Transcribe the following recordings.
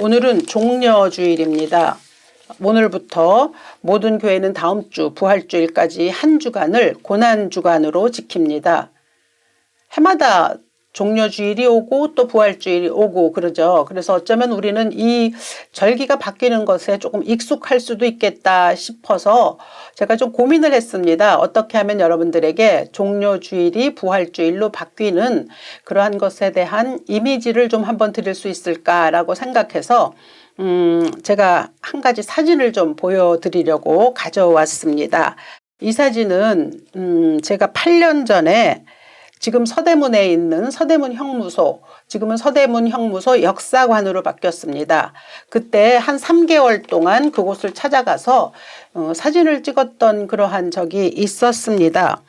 오늘은 종려주일입니다. 오늘부터 모든 교회는 다음 주 부활주일까지 한 주간을 고난주간으로 지킵니다. 해마다 종려주일이 오고 또 부활주일이 오고 그러죠. 그래서 어쩌면 우리는 이 절기가 바뀌는 것에 조금 익숙할 수도 있겠다 싶어서 제가 좀 고민을 했습니다. 어떻게 하면 여러분들에게 종려주일이 부활주일로 바뀌는 그러한 것에 대한 이미지를 좀 한번 드릴 수 있을까라고 생각해서 제가 한 가지 사진을 좀 보여드리려고 가져왔습니다. 이 사진은 제가 8년 전에 지금 서대문에 있는 서대문 형무소, 지금은 서대문 형무소 역사관으로 바뀌었습니다. 그때 한 3개월 동안 그곳을 찾아가서 사진을 찍었던 그러한 적이 있었습니다.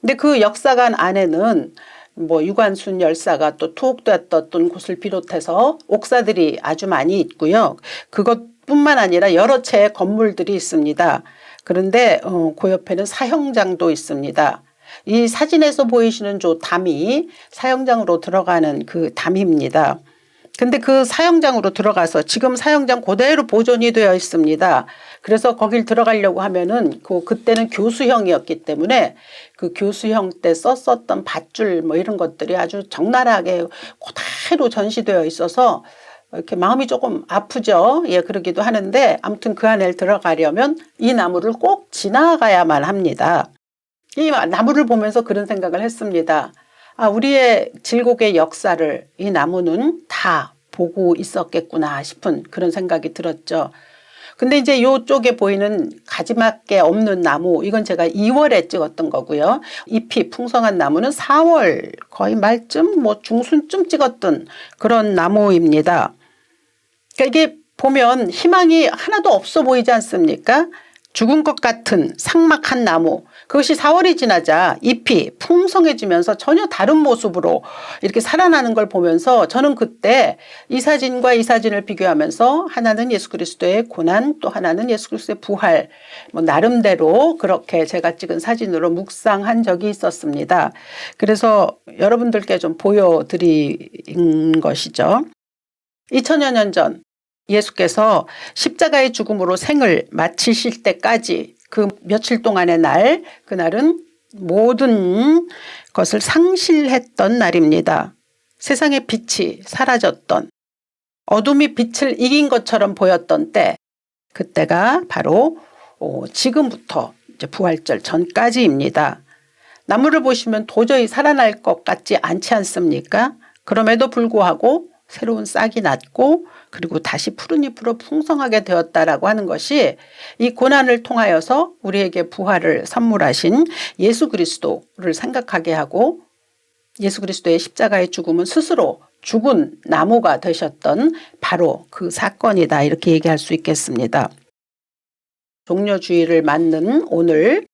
근데 그 역사관 안에는 뭐 유관순 열사가 또 투옥되었던 곳을 비롯해서 옥사들이 아주 많이 있고요. 그것뿐만 아니라 여러 채의 건물들이 있습니다. 그런데 그 옆에는 사형장도 있습니다. 이 사진에서 보이시는 저 담이 사형장으로 들어가는 그 담입니다. 근데 그 사형장으로 들어가서 지금 사형장 그대로 보존이 되어 있습니다. 그래서 거길 들어가려고 하면은 그때는 교수형이었기 때문에 그 교수형 때 썼었던 밧줄 뭐 이런 것들이 아주 적나라하게 그대로 전시되어 있어서 이렇게 마음이 조금 아프죠. 예, 그러기도 하는데 아무튼 그 안에 들어가려면 이 나무를 꼭 지나가야만 합니다. 이 나무를 보면서 그런 생각을 했습니다. 우리의 질곡의 역사를 이 나무는 다 보고 있었겠구나 싶은 그런 생각이 들었죠. 근데 이제 이쪽에 보이는 가지밖에 없는 나무, 이건 제가 2월에 찍었던 거고요. 잎이 풍성한 나무는 4월 거의 말쯤 뭐 중순쯤 찍었던 그런 나무입니다. 그러니까 이게 보면 희망이 하나도 없어 보이지 않습니까? 죽은 것 같은 삭막한 나무, 그것이 4월이 지나자 잎이 풍성해지면서 전혀 다른 모습으로 이렇게 살아나는 걸 보면서 저는 그때 이 사진과 이 사진을 비교하면서 하나는 예수 그리스도의 고난, 또 하나는 예수 그리스도의 부활, 뭐 나름대로 그렇게 제가 찍은 사진으로 묵상한 적이 있었습니다. 그래서 여러분들께 좀 보여드린 것이죠. 2000여 년 전 예수께서 십자가의 죽음으로 생을 마치실 때까지 그 며칠 동안의 날, 그날은 모든 것을 상실했던 날입니다. 세상의 빛이 사라졌던, 어둠이 빛을 이긴 것처럼 보였던 때, 그때가 바로 지금부터 이제 부활절 전까지입니다. 나무를 보시면 도저히 살아날 것 같지 않지 않습니까? 그럼에도 불구하고 새로운 싹이 났고 그리고 다시 푸른 잎으로 풍성하게 되었다라고 하는 것이 이 고난을 통하여서 우리에게 부활을 선물하신 예수 그리스도를 생각하게 하고, 예수 그리스도의 십자가의 죽음은 스스로 죽은 나무가 되셨던 바로 그 사건이다, 이렇게 얘기할 수 있겠습니다. 종려주일을 맞는 오늘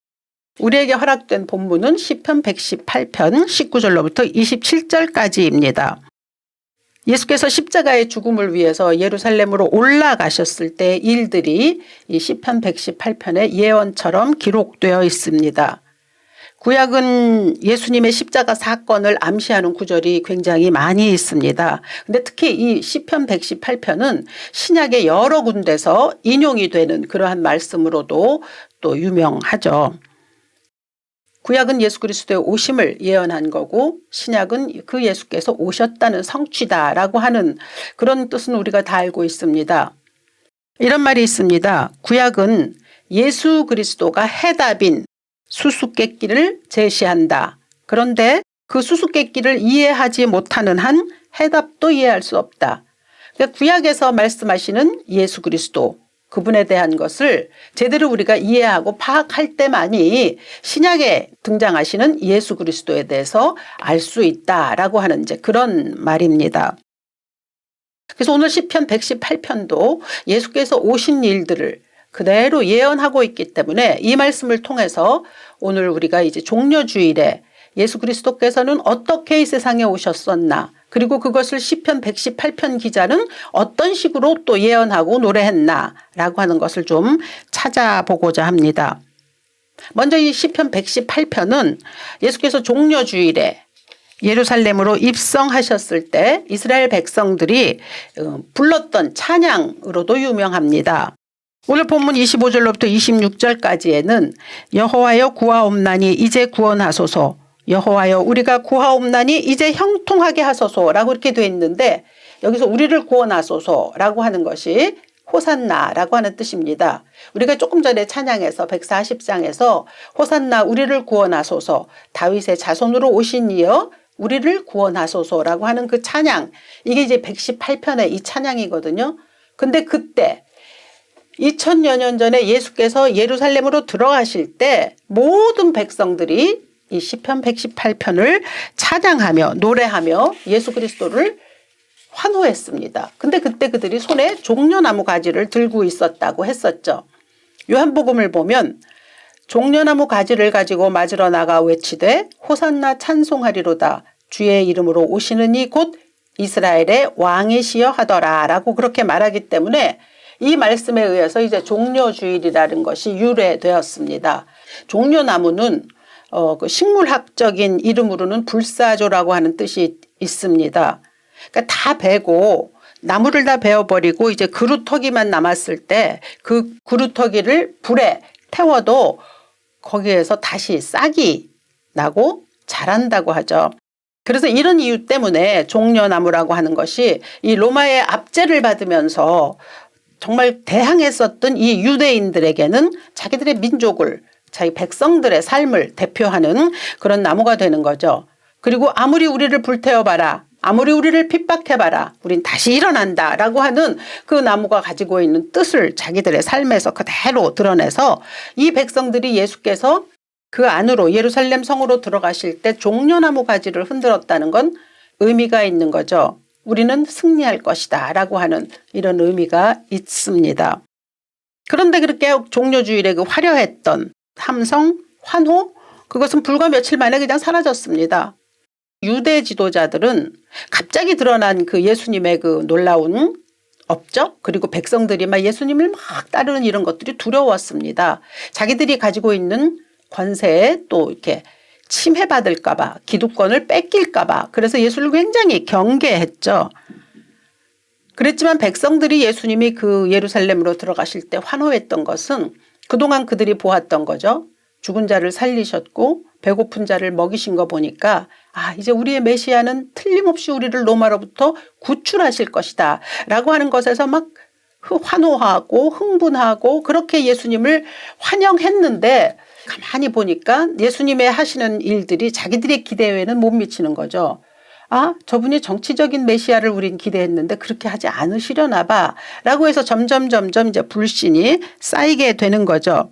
우리에게 허락된 본문은 시편 118편 19절로부터 27절까지입니다. 예수께서 십자가의 죽음을 위해서 예루살렘으로 올라가셨을 때 일들이 이 시편 118편의 예언처럼 기록되어 있습니다. 구약은 예수님의 십자가 사건을 암시하는 구절이 굉장히 많이 있습니다. 근데 특히 이 시편 118편은 신약의 여러 군데서 인용이 되는 그러한 말씀으로도 또 유명하죠. 구약은 예수 그리스도의 오심을 예언한 거고 신약은 그 예수께서 오셨다는 성취다라고 하는 그런 뜻은 우리가 다 알고 있습니다. 이런 말이 있습니다. 구약은 예수 그리스도가 해답인 수수께끼를 제시한다. 그런데 그 수수께끼를 이해하지 못하는 한 해답도 이해할 수 없다. 그러니까 구약에서 말씀하시는 예수 그리스도, 그분에 대한 것을 제대로 우리가 이해하고 파악할 때만이 신약에 등장하시는 예수 그리스도에 대해서 알 수 있다라고 하는 이제 그런 말입니다. 그래서 오늘 시편 118편도 예수께서 오신 일들을 그대로 예언하고 있기 때문에 이 말씀을 통해서 오늘 우리가 이제 종려주일에 예수 그리스도께서는 어떻게 이 세상에 오셨었나, 그리고 그것을 시편 118편 기자는 어떤 식으로 또 예언하고 노래했나라고 하는 것을 좀 찾아보고자 합니다. 먼저 이 시편 118편은 예수께서 종려주일에 예루살렘으로 입성하셨을 때 이스라엘 백성들이 불렀던 찬양으로도 유명합니다. 오늘 본문 25절로부터 26절까지에는 여호와여 구하옵나니 이제 구원하소서, 여호와여 우리가 구하옵나니 이제 형통하게 하소서라고 이렇게 되어 있는데, 여기서 우리를 구원하소서라고 하는 것이 호산나라고 하는 뜻입니다. 우리가 조금 전에 찬양에서 140장에서 호산나 우리를 구원하소서, 다윗의 자손으로 오신 이여 우리를 구원하소서라고 하는 그 찬양, 이게 이제 118편의 이 찬양이거든요. 근데 그때 2000여 년 전에 예수께서 예루살렘으로 들어가실 때 모든 백성들이 이 시편 118편을 찬양하며 노래하며 예수 그리스도를 환호했습니다. 근데 그때 그들이 손에 종려나무 가지를 들고 있었다고 했었죠. 요한복음을 보면 종려나무 가지를 가지고 맞으러 나가 외치되 호산나 찬송하리로다, 주의 이름으로 오시는 이 곧 이스라엘의 왕이시여 하더라 라고 그렇게 말하기 때문에 이 말씀에 의해서 이제 종려주일이라는 것이 유래되었습니다. 종려나무는 그 식물학적인 이름으로는 불사조라고 하는 뜻이 있습니다. 그러니까 다 베고 나무를 다 베어버리고 이제 그루터기만 남았을 때 그 그루터기를 불에 태워도 거기에서 다시 싹이 나고 자란다고 하죠. 그래서 이런 이유 때문에 종려나무라고 하는 것이 이 로마의 압제를 받으면서 정말 대항했었던 이 유대인들에게는 자기들의 민족을, 자기 백성들의 삶을 대표하는 그런 나무가 되는 거죠. 그리고 아무리 우리를 불태워봐라, 아무리 우리를 핍박해봐라, 우린 다시 일어난다 라고 하는 그 나무가 가지고 있는 뜻을 자기들의 삶에서 그대로 드러내서 이 백성들이 예수께서 그 안으로 예루살렘 성으로 들어가실 때 종려나무 가지를 흔들었다는 건 의미가 있는 거죠. 우리는 승리할 것이다 라고 하는 이런 의미가 있습니다. 그런데 그렇게 종려주일에 그 화려했던 함성, 환호, 그것은 불과 며칠 만에 그냥 사라졌습니다. 유대 지도자들은 갑자기 드러난 그 예수님의 그 놀라운 업적, 그리고 백성들이 막 예수님을 막 따르는 이런 것들이 두려웠습니다. 자기들이 가지고 있는 권세에 또 이렇게 침해받을까봐, 기득권을 뺏길까봐, 그래서 예수를 굉장히 경계했죠. 그랬지만 백성들이 예수님이 그 예루살렘으로 들어가실 때 환호했던 것은 그동안 그들이 보았던 거죠. 죽은 자를 살리셨고 배고픈 자를 먹이신 거 보니까 아, 이제 우리의 메시아는 틀림없이 우리를 로마로부터 구출하실 것이다 라고 하는 것에서 막 환호하고 흥분하고 그렇게 예수님을 환영했는데, 가만히 보니까 예수님의 하시는 일들이 자기들의 기대에는 못 미치는 거죠. 아, 저분이 정치적인 메시아를 우린 기대했는데 그렇게 하지 않으시려나 봐 라고 해서 점점 이제 불신이 쌓이게 되는 거죠.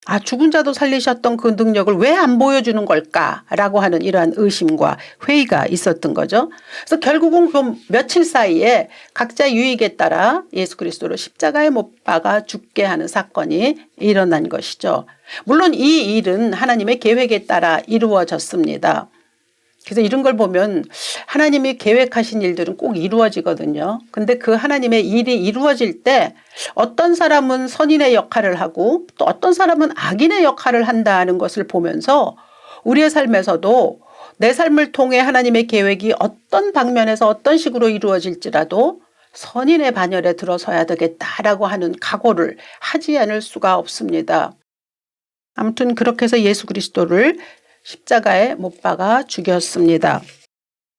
아, 죽은 자도 살리셨던 그 능력을 왜 안 보여주는 걸까라고 하는 이러한 의심과 회의가 있었던 거죠. 그래서 결국은 그 며칠 사이에 각자 유익에 따라 예수 그리스도를 십자가에 못 박아 죽게 하는 사건이 일어난 것이죠. 물론 이 일은 하나님의 계획에 따라 이루어졌습니다. 그래서 이런 걸 보면 하나님이 계획하신 일들은 꼭 이루어지거든요. 근데 그 하나님의 일이 이루어질 때 어떤 사람은 선인의 역할을 하고 또 어떤 사람은 악인의 역할을 한다는 것을 보면서 우리의 삶에서도 내 삶을 통해 하나님의 계획이 어떤 방면에서 어떤 식으로 이루어질지라도 선인의 반열에 들어서야 되겠다라고 하는 각오를 하지 않을 수가 없습니다. 아무튼 그렇게 해서 예수 그리스도를 십자가에 못 박아 죽였습니다.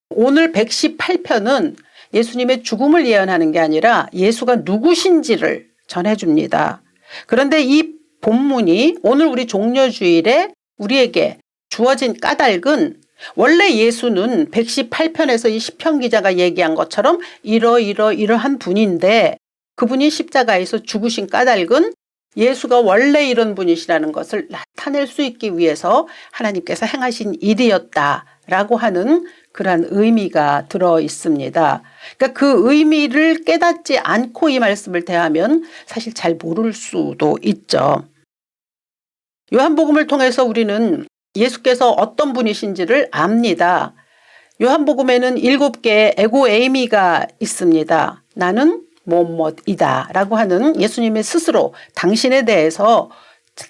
오늘 118편은 예수님의 죽음을 예언하는 게 아니라 예수가 누구신지를 전해줍니다. 그런데 이 본문이 오늘 우리 종려주일에 우리에게 주어진 까닭은 원래 예수는 118편에서 이 시편 기자가 얘기한 것처럼 이러한 분인데 그분이 십자가에서 죽으신 까닭은 예수가 원래 이런 분이시라는 것을 나타낼 수 있기 위해서 하나님께서 행하신 일이었다라고 하는 그러한 의미가 들어 있습니다. 그러니까 그 의미를 깨닫지 않고 이 말씀을 대하면 사실 잘 모를 수도 있죠. 요한복음을 통해서 우리는 예수께서 어떤 분이신지를 압니다. 요한복음에는 7개의 에고에이미가 있습니다. 나는 뭐뭐이다 라고 하는 예수님의 스스로 당신에 대해서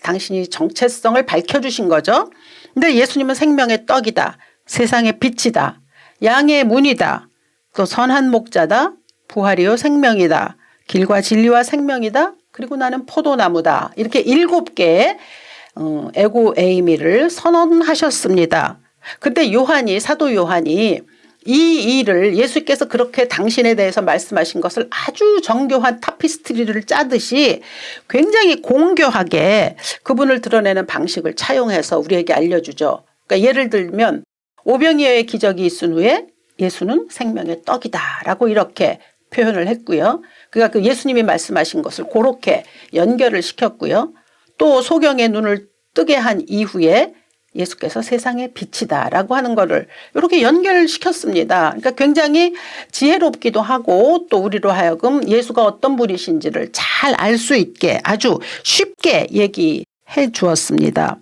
당신이 정체성을 밝혀주신 거죠. 근데 예수님은 생명의 떡이다, 세상의 빛이다. 양의 문이다. 또 선한 목자다. 부활이요 생명이다. 길과 진리와 생명이다. 그리고 나는 포도나무다. 이렇게 7개의 에고 에이미를 선언하셨습니다. 근데 사도 요한이 이 일을 예수께서 그렇게 당신에 대해서 말씀하신 것을 아주 정교한 타피스트리를 짜듯이 굉장히 공교하게 그분을 드러내는 방식을 차용해서 우리에게 알려주죠. 그러니까 예를 들면 오병이어의 기적이 있은 후에 예수는 생명의 떡이다 라고 이렇게 표현을 했고요. 그러니까 그 예수님이 말씀하신 것을 그렇게 연결을 시켰고요. 또 소경의 눈을 뜨게 한 이후에 예수께서 세상의 빛이다 라고 하는 거를 이렇게 연결을 시켰습니다. 그러니까 굉장히 지혜롭기도 하고 또 우리로 하여금 예수가 어떤 분이신지를 잘 알 수 있게 아주 쉽게 얘기해 주었습니다.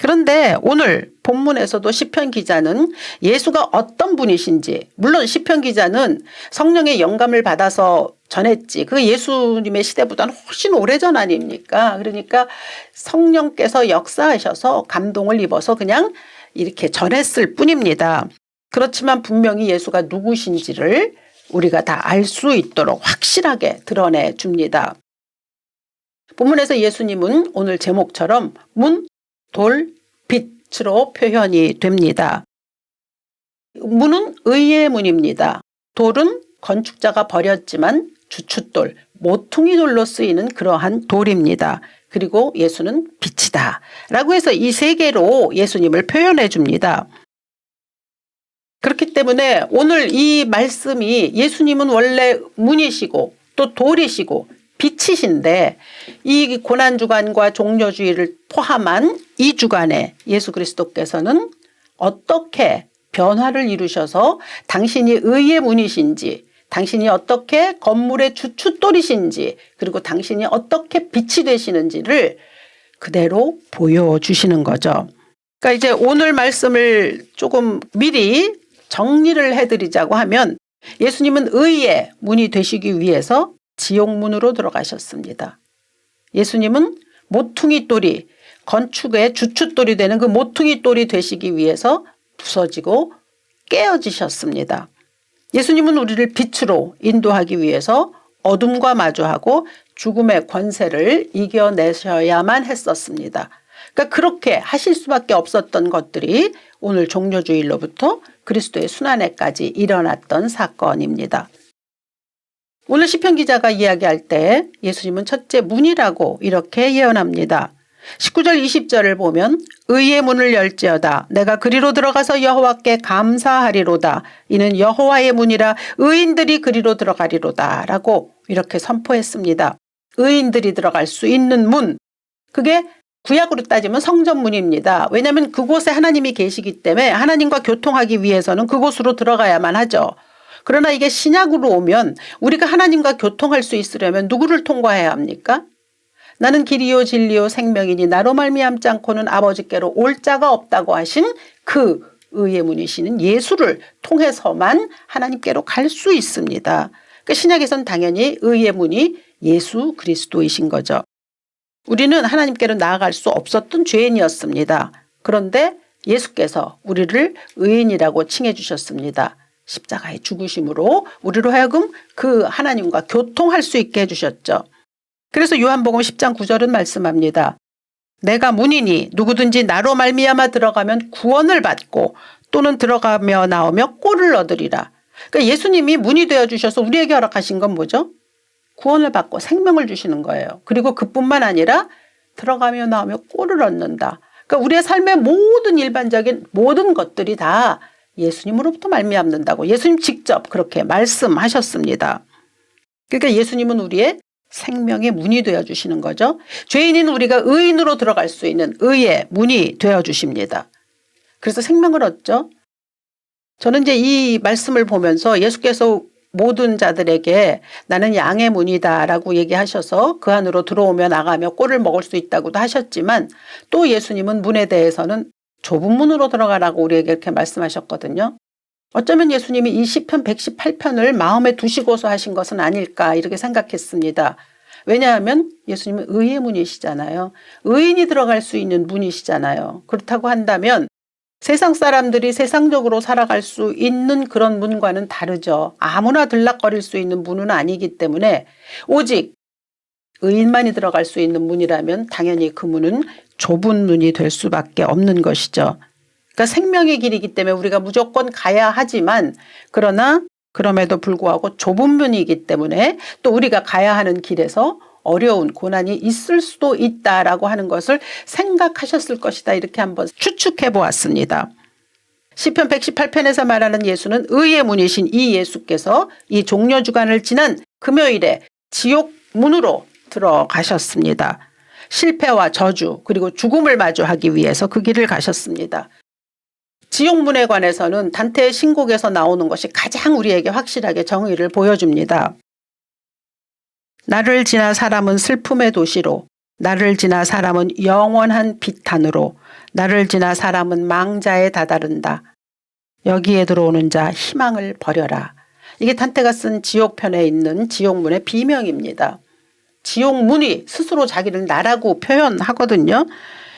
그런데 오늘 본문에서도 시편 기자는 예수가 어떤 분이신지, 물론 시편 기자는 성령의 영감을 받아서 전했지 그 예수님의 시대보다는 훨씬 오래전 아닙니까? 그러니까 성령께서 역사하셔서 감동을 입어서 그냥 이렇게 전했을 뿐입니다. 그렇지만 분명히 예수가 누구신지를 우리가 다 알 수 있도록 확실하게 드러내 줍니다. 본문에서 예수님은 오늘 제목처럼 문, 돌, 빛으로 표현이 됩니다. 문은 의의 문입니다. 돌은 건축자가 버렸지만 주춧돌, 모퉁이 돌로 쓰이는 그러한 돌입니다. 그리고 예수는 빛이다 라고 해서 이 3개로 예수님을 표현해 줍니다. 그렇기 때문에 오늘 이 말씀이 예수님은 원래 문이시고 또 돌이시고 빛이신데 이 고난주간과 종려주의를 포함한 이 주간에 예수 그리스도께서는 어떻게 변화를 이루셔서 당신이 의의 문이신지, 당신이 어떻게 건물의 주춧돌이신지, 그리고 당신이 어떻게 빛이 되시는지를 그대로 보여주시는 거죠. 그러니까 이제 오늘 말씀을 조금 미리 정리를 해드리자고 하면 예수님은 의의 문이 되시기 위해서 지옥문으로 들어가셨습니다. 예수님은 모퉁이 돌이 건축의 주춧돌이 되는 그 모퉁이 돌이 되시기 위해서 부서지고 깨어지셨습니다. 예수님은 우리를 빛으로 인도하기 위해서 어둠과 마주하고 죽음의 권세를 이겨내셔야만 했었습니다. 그러니까 그렇게 하실 수밖에 없었던 것들이 오늘 종려주일로부터 그리스도의 순환에까지 일어났던 사건입니다. 오늘 시편 기자가 이야기할 때 예수님은 첫째 문이라고 이렇게 예언합니다. 19절 20절을 보면 의의 문을 열지어다 내가 그리로 들어가서 여호와께 감사하리로다 이는 여호와의 문이라 의인들이 그리로 들어가리로다 라고 이렇게 선포했습니다. 의인들이 들어갈 수 있는 문, 그게 구약으로 따지면 성전문입니다. 왜냐하면 그곳에 하나님이 계시기 때문에 하나님과 교통하기 위해서는 그곳으로 들어가야만 하죠. 그러나 이게 신약으로 오면 우리가 하나님과 교통할 수 있으려면 누구를 통과해야 합니까? 나는 길이요 진리요 생명이니 나로 말미암지 않고는 아버지께로 올 자가 없다고 하신 그 의의 문이시는 예수를 통해서만 하나님께로 갈 수 있습니다. 그러니까 신약에서는 당연히 의의 문이 예수 그리스도이신 거죠. 우리는 하나님께로 나아갈 수 없었던 죄인이었습니다. 그런데 예수께서 우리를 의인이라고 칭해 주셨습니다. 십자가의 죽으심으로 우리로 하여금 그 하나님과 교통할 수 있게 해주셨죠. 그래서 요한복음 10장 9절은 말씀합니다. 내가 문이니 누구든지 나로 말미암아 들어가면 구원을 받고 또는 들어가며 나오며 꼴을 얻으리라. 그러니까 예수님이 문이 되어주셔서 우리에게 허락하신 건 뭐죠? 구원을 받고 생명을 주시는 거예요. 그리고 그뿐만 아니라 들어가며 나오며 꼴을 얻는다. 그러니까 우리의 삶의 모든 일반적인 모든 것들이 다 예수님으로부터 말미암는다고 예수님 직접 그렇게 말씀하셨습니다. 그러니까 예수님은 우리의 생명의 문이 되어주시는 거죠. 죄인인 우리가 의인으로 들어갈 수 있는 의의 문이 되어주십니다. 그래서 생명을 얻죠. 저는 이제 이 말씀을 보면서 예수께서 모든 자들에게 나는 양의 문이다 라고 얘기하셔서 그 안으로 들어오며 나가며 꼴을 먹을 수 있다고도 하셨지만 또 예수님은 문에 대해서는 좁은 문으로 들어가라고 우리에게 이렇게 말씀하셨거든요. 어쩌면 예수님이 이 시편 118편을 마음에 두시고서 하신 것은 아닐까 이렇게 생각했습니다. 왜냐하면 예수님은 의의 문이시잖아요. 의인이 들어갈 수 있는 문이시잖아요. 그렇다고 한다면 세상 사람들이 세상적으로 살아갈 수 있는 그런 문과는 다르죠. 아무나 들락거릴 수 있는 문은 아니기 때문에 오직 의인만이 들어갈 수 있는 문이라면 당연히 그 문은 좁은 문이 될 수밖에 없는 것이죠. 그러니까 생명의 길이기 때문에 우리가 무조건 가야 하지만 그러나 그럼에도 불구하고 좁은 문이기 때문에 또 우리가 가야 하는 길에서 어려운 고난이 있을 수도 있다라고 하는 것을 생각하셨을 것이다. 이렇게 한번 추측해 보았습니다. 시편 118편에서 말하는 예수는 의의 문이신 이 예수께서 이 종려주간을 지난 금요일에 지옥 문으로 들어가셨습니다. 실패와 저주 그리고 죽음을 마주하기 위해서 그 길을 가셨습니다. 지옥문에 관해서는 단테의 신곡에서 나오는 것이 가장 우리에게 확실하게 정의를 보여줍니다. 나를 지나 사람은 슬픔의 도시로, 나를 지나 사람은 영원한 비탄으로, 나를 지나 사람은 망자에 다다른다. 여기에 들어오는 자 희망을 버려라. 이게 단테가 쓴 지옥편에 있는 지옥문의 비명입니다. 지옥문이 스스로 자기를 나라고 표현하거든요.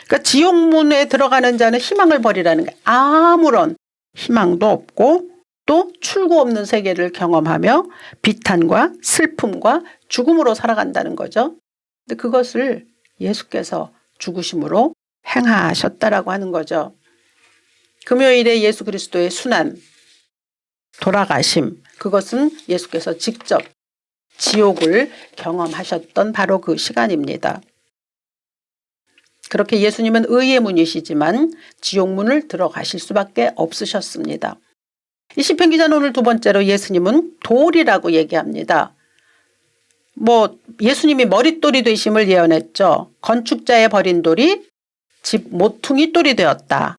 그러니까 지옥문에 들어가는 자는 희망을 버리라는 게 아무런 희망도 없고 또 출구 없는 세계를 경험하며 비탄과 슬픔과 죽음으로 살아간다는 거죠. 근데 그것을 예수께서 죽으심으로 행하셨다라고 하는 거죠. 금요일에 예수 그리스도의 순환, 돌아가심, 그것은 예수께서 직접 지옥을 경험하셨던 바로 그 시간입니다. 그렇게 예수님은 의의 문이시지만 지옥문을 들어가실 수밖에 없으셨습니다. 이 시편 기자는 오늘 두 번째로 예수님은 돌이라고 얘기합니다. 예수님이 머릿돌이 되심을 예언했죠. 건축자의 버린 돌이 집 모퉁이 돌이 되었다.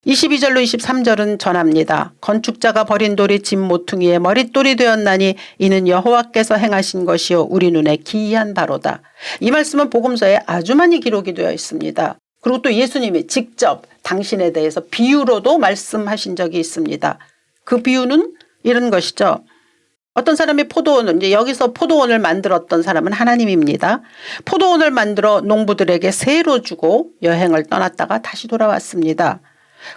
22절로 23절은 전합니다. 건축자가 버린 돌이 집 모퉁이의 머릿돌이 되었나니 이는 여호와께서 행하신 것이요 우리 눈에 기이한 바로다. 이 말씀은 복음서에 아주 많이 기록이 되어 있습니다. 그리고 또 예수님이 직접 당신에 대해서 비유로도 말씀하신 적이 있습니다. 그 비유는 이런 것이죠. 어떤 사람이 포도원을, 이제 여기서 포도원을 만들었던 사람은 하나님입니다. 포도원을 만들어 농부들에게 세로 주고 여행을 떠났다가 다시 돌아왔습니다.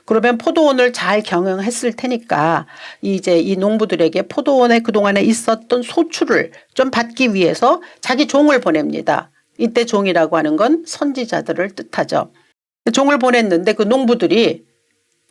그러면 포도원을 잘 경영했을 테니까 이제 이 농부들에게 포도원에 그동안에 있었던 소출을 좀 받기 위해서 자기 종을 보냅니다. 이때 종이라고 하는 건 선지자들을 뜻하죠. 종을 보냈는데 그 농부들이,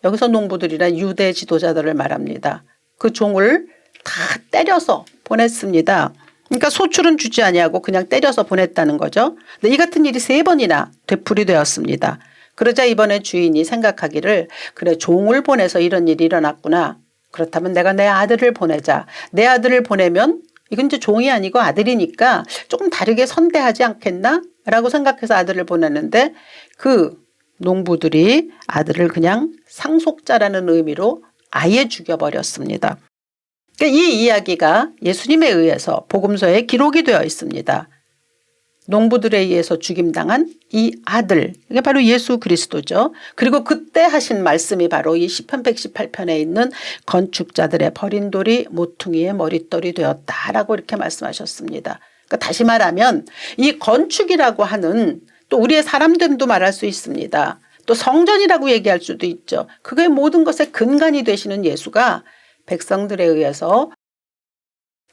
여기서 농부들이란 유대 지도자들을 말합니다. 그 종을 다 때려서 보냈습니다. 그러니까 소출은 주지 아니하고 그냥 때려서 보냈다는 거죠. 근데 이 같은 일이 3번이나 되풀이되었습니다. 그러자 이번에 주인이 생각하기를 그래 종을 보내서 이런 일이 일어났구나. 그렇다면 내가 내 아들을 보내자. 내 아들을 보내면 이건 이제 종이 아니고 아들이니까 조금 다르게 선대하지 않겠나? 라고 생각해서 아들을 보냈는데 그 농부들이 아들을 그냥 상속자라는 의미로 아예 죽여버렸습니다. 그러니까 이 이야기가 예수님에 의해서 복음서에 기록이 되어 있습니다. 농부들에 의해서 죽임당한 이 아들, 이게 바로 예수 그리스도죠. 그리고 그때 하신 말씀이 바로 이 시편 118편에 있는 건축자들의 버린 돌이 모퉁이의 머릿돌이 되었다라고 이렇게 말씀하셨습니다. 그러니까 다시 말하면 이 건축이라고 하는 또 우리의 사람됨도 말할 수 있습니다. 또 성전이라고 얘기할 수도 있죠. 그게 모든 것의 근간이 되시는 예수가 백성들에 의해서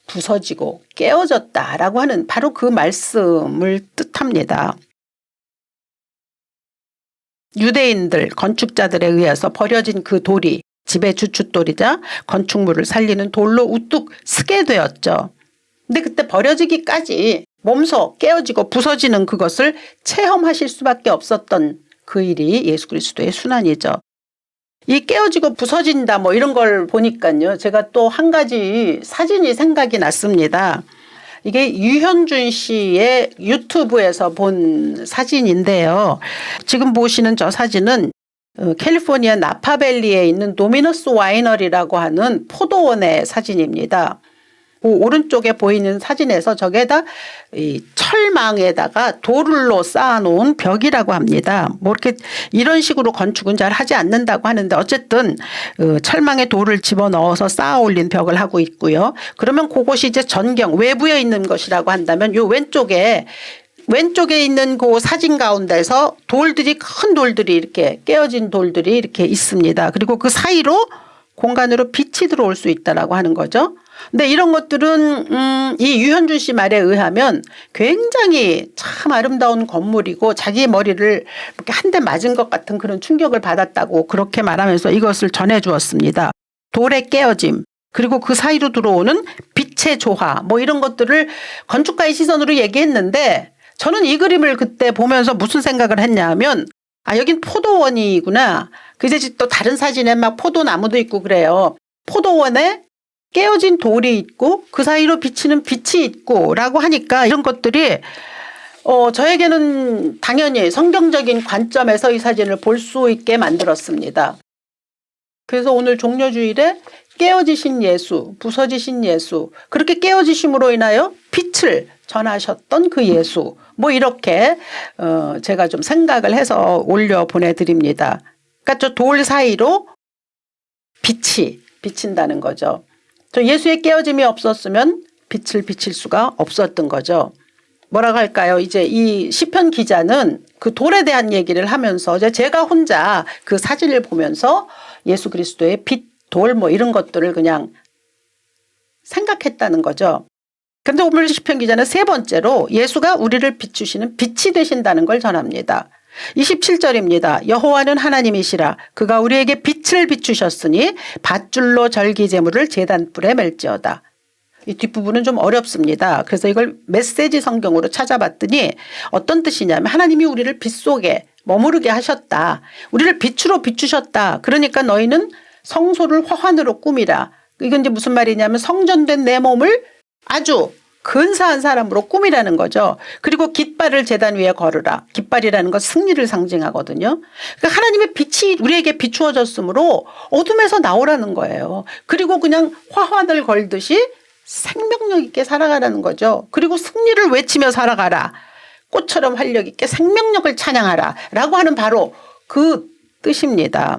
부서지고 깨어졌다라고 하는 바로 그 말씀을 뜻합니다. 유대인들 건축자들에 의해서 버려진 그 돌이 집의 주춧돌이자 건축물을 살리는 돌로 우뚝 서게 되었죠. 근데 그때 버려지기까지 몸소 깨어지고 부서지는 그것을 체험하실 수밖에 없었던 그 일이 예수 그리스도의 순환이죠. 이 깨어지고 부서진다 이런 걸 보니까요. 제가 또 한 가지 사진이 생각이 났습니다. 이게 유현준 씨의 유튜브에서 본 사진인데요. 지금 보시는 저 사진은 캘리포니아 나파밸리에 있는 노미너스 와이너리라고 하는 포도원의 사진입니다. 그 오른쪽에 보이는 사진에서 저게다 이 철망에다가 돌로 쌓아놓은 벽이라고 합니다. 이렇게 이런 식으로 건축은 잘 하지 않는다고 하는데 어쨌든 철망에 돌을 집어넣어서 쌓아올린 벽을 하고 있고요. 그러면 그것이 이제 전경 외부에 있는 것이라고 한다면 요 왼쪽에 왼쪽에 있는 그 사진 가운데서 돌들이 큰 돌들이 이렇게 깨어진 돌들이 이렇게 있습니다. 그리고 그 사이로 공간으로 빛이 들어올 수 있다라고 하는 거죠. 근데 이런 것들은 이 유현준 씨 말에 의하면 굉장히 참 아름다운 건물이고 자기 머리를 이렇게 한 대 맞은 것 같은 그런 충격을 받았다고 그렇게 말하면서 이것을 전해 주었습니다. 돌의 깨어짐 그리고 그 사이로 들어오는 빛의 조화 뭐 이런 것들을 건축가의 시선으로 얘기했는데 저는 이 그림을 그때 보면서 무슨 생각을 했냐 하면 여긴 포도원이구나. 그제 또 다른 사진에 막 포도나무도 있고 그래요. 포도원에 깨어진 돌이 있고 그 사이로 비치는 빛이 있고 라고 하니까 이런 것들이 저에게는 당연히 성경적인 관점에서 이 사진을 볼 수 있게 만들었습니다. 그래서 오늘 종려주일에 깨어지신 예수, 부서지신 예수, 그렇게 깨어지심으로 인하여 빛을 전하셨던 그 예수 뭐 이렇게 제가 좀 생각을 해서 올려 보내드립니다. 그러니까 저 돌 사이로 빛이 비친다는 거죠. 저 예수의 깨어짐이 없었으면 빛을 비칠 수가 없었던 거죠. 뭐라고 할까요? 이제 이 시편 기자는 그 돌에 대한 얘기를 하면서 제가 혼자 그 사진을 보면서 예수 그리스도의 빛, 돌 뭐 이런 것들을 그냥 생각했다는 거죠. 그런데 오늘 시편 기자는 세 번째로 예수가 우리를 비추시는 빛이 되신다는 걸 전합니다. 27절입니다. 여호와는 하나님이시라 그가 우리에게 빛을 비추셨으니 밧줄로 절기제물을 제단불에 맬지어다. 이 뒷부분은 좀 어렵습니다. 그래서 이걸 메시지 성경으로 찾아봤더니 어떤 뜻이냐면 하나님이 우리를 빛 속에 머무르게 하셨다. 우리를 빛으로 비추셨다. 그러니까 너희는 성소를 화환으로 꾸미라. 이건 이제 무슨 말이냐면 성전된 내 몸을 아주 근사한 사람으로 꾸미라는 거죠. 그리고 깃발을 제단 위에 걸으라. 깃발이라는 건 승리를 상징하거든요. 그러니까 하나님의 빛이 우리에게 비추어졌으므로 어둠에서 나오라는 거예요. 그리고 그냥 화환을 걸듯이 생명력 있게 살아가라는 거죠. 그리고 승리를 외치며 살아가라. 꽃처럼 활력 있게 생명력을 찬양하라 라고 하는 바로 그 뜻입니다.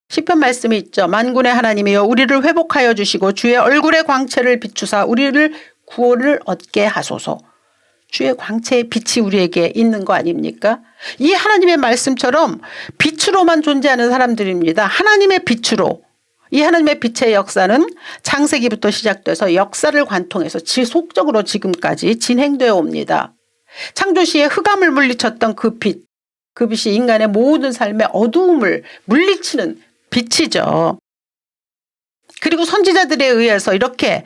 시편 말씀이 있죠. 만군의 하나님이여 우리를 회복하여 주시고 주의 얼굴의 광채를 비추사 우리를 구원을 얻게 하소서. 주의 광채의 빛이 우리에게 있는 거 아닙니까? 이 하나님의 말씀처럼 빛으로만 존재하는 사람들입니다. 하나님의 빛으로. 이 하나님의 빛의 역사는 창세기부터 시작돼서 역사를 관통해서 지속적으로 지금까지 진행되어 옵니다. 창조시에 흑암을 물리쳤던 그 빛, 그 빛이 인간의 모든 삶의 어두움을 물리치는 빛이죠. 그리고 선지자들에 의해서 이렇게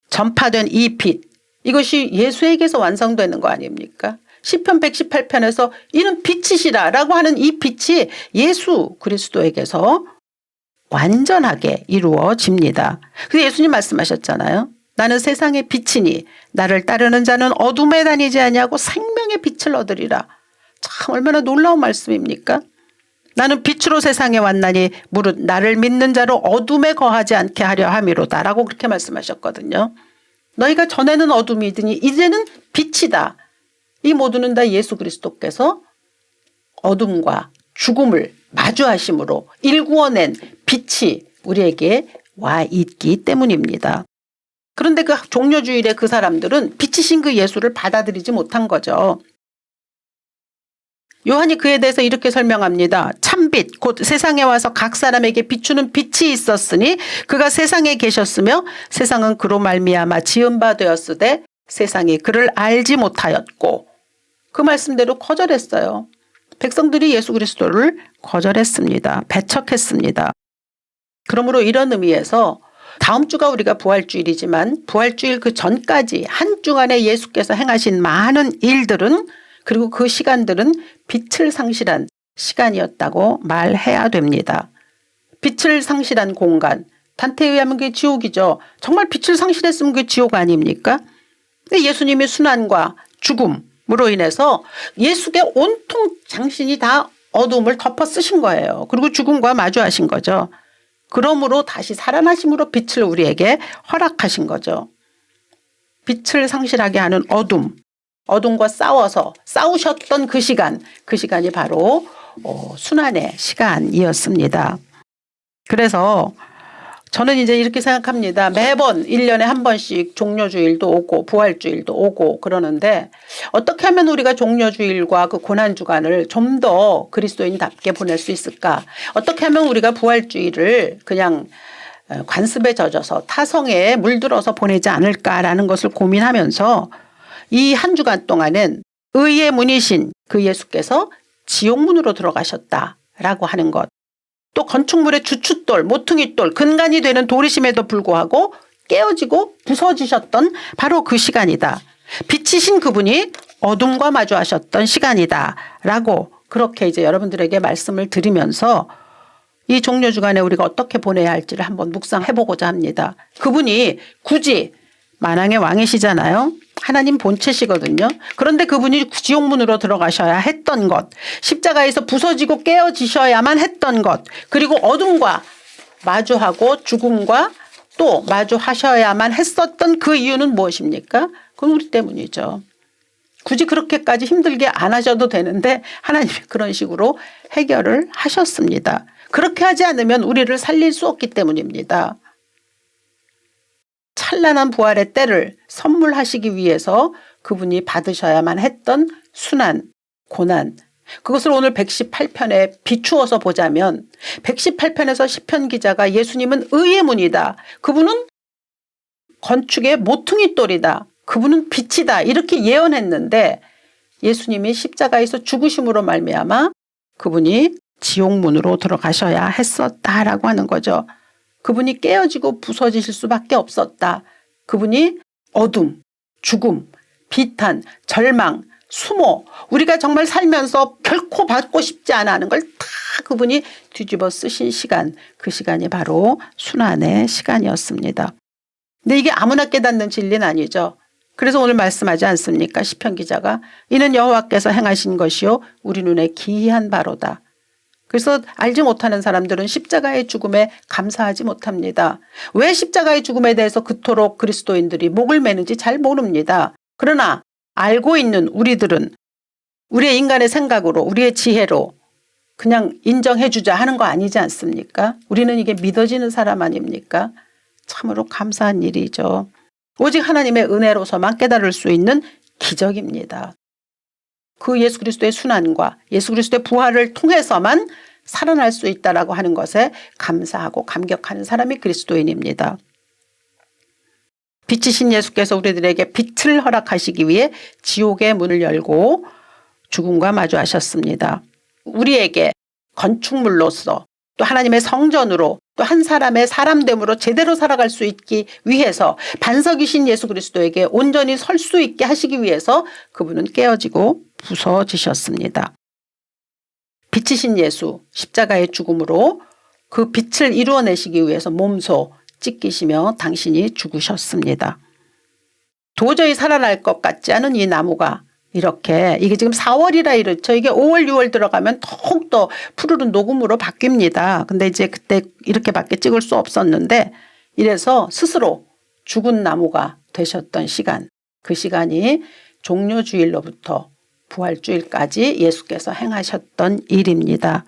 전파된 이 빛, 이것이 예수에게서 완성되는 거 아닙니까? 시편 118편에서 이는 빛이시라 라고 하는 이 빛이 예수 그리스도에게서 완전하게 이루어집니다. 그래서 예수님 말씀하셨잖아요. 나는 세상의 빛이니 나를 따르는 자는 어둠에 다니지 아니하고 생명의 빛을 얻으리라. 참 얼마나 놀라운 말씀입니까? 나는 빛으로 세상에 왔나니 무릇 나를 믿는 자로 어둠에 거하지 않게 하려 함이로다 라고 그렇게 말씀하셨거든요. 너희가 전에는 어둠이더니 이제는 빛이다. 이 모두는 다 예수 그리스도께서 어둠과 죽음을 마주하심으로 일구어낸 빛이 우리에게 와 있기 때문입니다. 그런데 그 종려주일에 그 사람들은 빛이신 그 예수를 받아들이지 못한 거죠. 요한이 그에 대해서 이렇게 설명합니다. 참빛 곧 세상에 와서 각 사람에게 비추는 빛이 있었으니 그가 세상에 계셨으며 세상은 그로 말미암아 지은 바 되었으되 세상이 그를 알지 못하였고 그 말씀대로 거절했어요. 백성들이 예수 그리스도를 거절했습니다. 배척했습니다. 그러므로 이런 의미에서 다음 주가 우리가 부활주일이지만 부활주일 그 전까지 한 주간에 예수께서 행하신 많은 일들은 그리고 그 시간들은 빛을 상실한 시간이었다고 말해야 됩니다. 빛을 상실한 공간, 단테에 의하면 그게 지옥이죠. 정말 빛을 상실했으면 그게 지옥 아닙니까? 예수님의 순환과 죽음으로 인해서 예수의 온통 장신이 다 어둠을 덮어 쓰신 거예요. 그리고 죽음과 마주하신 거죠. 그러므로 다시 살아나심으로 빛을 우리에게 허락하신 거죠. 빛을 상실하게 하는 어둠과 싸우셨던 그 시간이 바로 순환의 시간이었습니다. 그래서 저는 이제 이렇게 생각합니다. 매번 1년에 한 번씩 종려주일도 오고 부활주일도 오고 그러는데 어떻게 하면 우리가 종려주일과 그 고난주간을 좀 더 그리스도인답게 보낼 수 있을까? 어떻게 하면 우리가 부활주일을 그냥 관습에 젖어서 타성에 물들어서 보내지 않을까라는 것을 고민하면서 이 한 주간 동안은 의의 문이신 그 예수께서 지옥문으로 들어가셨다라고 하는 것. 또 건축물의 주춧돌, 모퉁이돌, 근간이 되는 돌이심에도 불구하고 깨어지고 부서지셨던 바로 그 시간이다. 빛이신 그분이 어둠과 마주하셨던 시간이다. 라고 그렇게 이제 여러분들에게 말씀을 드리면서 이 종려주간에 우리가 어떻게 보내야 할지를 한번 묵상해보고자 합니다. 그분이 굳이 만왕의 왕이시잖아요. 하나님 본체시거든요. 그런데 그분이 지옥문으로 들어가셔야 했던 것, 십자가에서 부서지고 깨어지셔야만 했던 것, 그리고 어둠과 마주하고 죽음과 또 마주하셔야만 했었던 그 이유는 무엇입니까? 그건 우리 때문이죠. 굳이 그렇게까지 힘들게 안 하셔도 되는데 하나님이 그런 식으로 해결을 하셨습니다. 그렇게 하지 않으면 우리를 살릴 수 없기 때문입니다. 찬란한 부활의 때를 선물하시기 위해서 그분이 받으셔야만 했던 순환, 고난, 그것을 오늘 118편에 비추어서 보자면 118편에서 시편 기자가 예수님은 의의 문이다. 그분은 건축의 모퉁이돌이다. 그분은 빛이다. 이렇게 예언했는데 예수님이 십자가에서 죽으심으로 말미암아 그분이 지옥문으로 들어가셔야 했었다라고 하는 거죠. 그분이 깨어지고 부서지실 수밖에 없었다. 그분이 어둠, 죽음, 비탄, 절망, 수모, 우리가 정말 살면서 결코 받고 싶지 않아 하는 걸 다 그분이 뒤집어 쓰신 시간, 그 시간이 바로 순환의 시간이었습니다. 근데 이게 아무나 깨닫는 진리는 아니죠. 그래서 오늘 말씀하지 않습니까? 시편 기자가 이는 여호와께서 행하신 것이요 우리 눈에 기이한 바로다. 그래서 알지 못하는 사람들은 십자가의 죽음에 감사하지 못합니다. 왜 십자가의 죽음에 대해서 그토록 그리스도인들이 목을 매는지 잘 모릅니다. 그러나 알고 있는 우리들은 우리의 인간의 생각으로 우리의 지혜로 그냥 인정해 주자 하는 거 아니지 않습니까? 우리는 이게 믿어지는 사람 아닙니까? 참으로 감사한 일이죠. 오직 하나님의 은혜로서만 깨달을 수 있는 기적입니다. 그 예수 그리스도의 순환과 예수 그리스도의 부활을 통해서만 살아날 수 있다라고 하는 것에 감사하고 감격하는 사람이 그리스도인입니다. 빛이신 예수께서 우리들에게 빛을 허락하시기 위해 지옥의 문을 열고 죽음과 마주하셨습니다. 우리에게 건축물로서 또 하나님의 성전으로 또 한 사람의 사람됨으로 제대로 살아갈 수 있기 위해서 반석이신 예수 그리스도에게 온전히 설 수 있게 하시기 위해서 그분은 깨어지고 부서지셨습니다. 빛이신 예수 십자가의 죽음으로 그 빛을 이루어내시기 위해서 몸소 찢기시며 당신이 죽으셨습니다. 도저히 살아날 것 같지 않은 이 나무가 이렇게 이게 지금 4월이라 이렇죠. 이게 5월 6월 들어가면 더욱더 푸르른 녹음으로 바뀝니다. 근데 이제 그때 이렇게밖에 찍을 수 없었는데 이래서 스스로 죽은 나무가 되셨던 시간, 그 시간이 종려주일로부터 부활주일까지 예수께서 행하셨던 일입니다.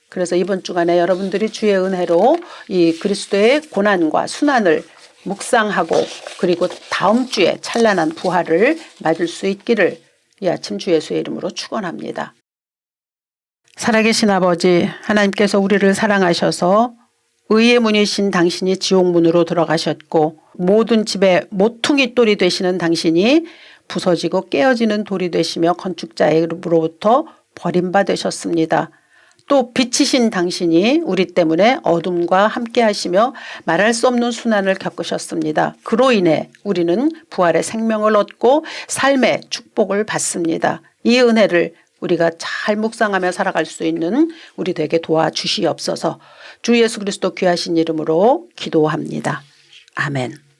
그래서 이번 주간에 여러분들이 주의 은혜로 이 그리스도의 고난과 순환을 묵상하고 그리고 다음 주에 찬란한 부활을 맞을 수 있기를 이 아침 주 예수의 이름으로 축원합니다. 살아계신 아버지 하나님께서 우리를 사랑하셔서 의의 문이신 당신이 지옥문으로 들어가셨고 모든 집에 모퉁이돌이 되시는 당신이 부서지고 깨어지는 돌이 되시며 건축자로부터 버림받으셨습니다. 또 빛이신 당신이 우리 때문에 어둠과 함께 하시며 말할 수 없는 순환을 겪으셨습니다. 그로 인해 우리는 부활의 생명을 얻고 삶의 축복을 받습니다. 이 은혜를 우리가 잘 묵상하며 살아갈 수 있는 우리 되게 도와주시옵소서. 주 예수 그리스도 귀하신 이름으로 기도합니다. 아멘.